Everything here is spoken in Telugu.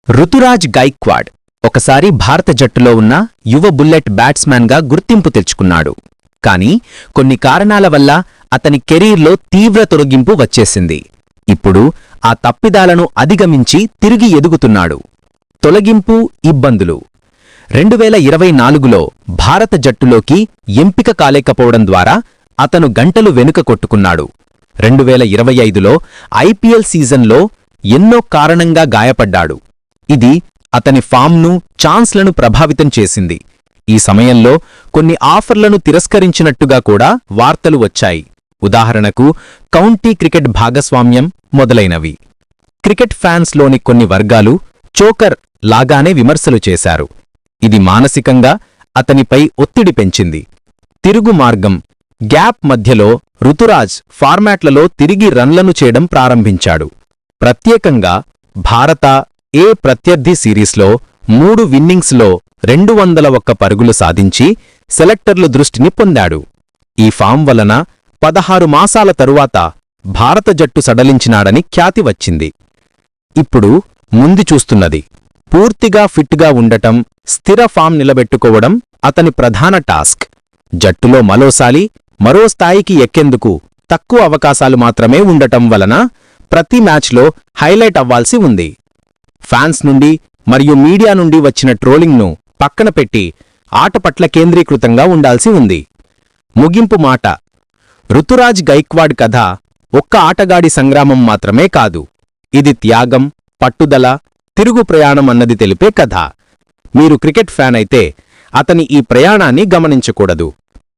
రుతురాజ్ గైక్వాడ్ ఒకసారి భారత జట్టులో ఉన్న యువ బుల్లెట్ బ్యాట్స్మెన్గా గుర్తింపు తెచ్చుకున్నాడు. కాని కొన్ని కారణాల వల్ల అతని కెరీర్లో తీవ్ర తొలగింపు వచ్చేసింది. ఇప్పుడు ఆ తప్పిదాలను అధిగమించి తిరిగి ఎదుగుతున్నాడు. తొలగింపు, ఇబ్బందులు 2024లో భారత జట్టులోకి ఎంపిక కాలేకపోవడం ద్వారా అతను గంటలు వెనుక కొట్టుకున్నాడు. 2025లో ఐపీఎల్ సీజన్లో ఎన్నో కారణంగా గాయపడ్డాడు. ఇది అతని ఫామ్ను, ఛాన్స్లను ప్రభావితం చేసింది. ఈ సమయంలో కొన్ని ఆఫర్లను తిరస్కరించినట్టుగా కూడా వార్తలు వచ్చాయి. ఉదాహరణకు కౌంటీ క్రికెట్ భాగస్వామ్యం మొదలైనవి. క్రికెట్ ఫ్యాన్స్లోని కొన్ని వర్గాలు చోకర్ లాగానే విమర్శలు చేశారు. ఇది మానసికంగా అతనిపై ఒత్తిడి పెంచింది. తిరుగు మార్గం, గ్యాప్ మధ్యలో రుతురాజ్ ఫార్మాట్లలో తిరిగి రన్లను చేయడం ప్రారంభించాడు. ప్రత్యేకంగా భారత ఏ ప్రత్యర్థి సిరీస్లో 3 ఇన్నింగ్స్లో 201 పరుగులు సాధించి సెలెక్టర్లు దృష్టిని పొందాడు. ఈ ఫామ్ వలన 16 మాసాల తరువాత భారత జట్టు సడలించినాడని ఖ్యాతి వచ్చింది. ఇప్పుడు ముందు చూస్తున్నది పూర్తిగా ఫిట్గా ఉండటం, స్థిర ఫామ్ నిలబెట్టుకోవడం అతని ప్రధాన టాస్క్. జట్టులో మరో స్థాయికి ఎక్కేందుకు తక్కువ అవకాశాలు మాత్రమే ఉండటం వలన ప్రతి మ్యాచ్లో హైలైట్ అవ్వాల్సి ఉంది. ఫ్యాన్స్ నుండి మరియు మీడియా నుండి వచ్చిన ట్రోలింగ్ను పక్కన పెట్టి ఆట పట్ల కేంద్రీకృతంగా ఉండాల్సి ఉంది. ముగింపు మాట: రుతురాజ్ గైక్వాడ్ కథ ఒక్క ఆటగాడి సంగ్రామం మాత్రమే కాదు. ఇది త్యాగం, పట్టుదల, తిరుగు ప్రయాణం అన్నది తెలిపే కథ. మీరు క్రికెట్ ఫ్యాన్ అయితే అతని ఈ ప్రయాణాన్ని గమనించకూడదు.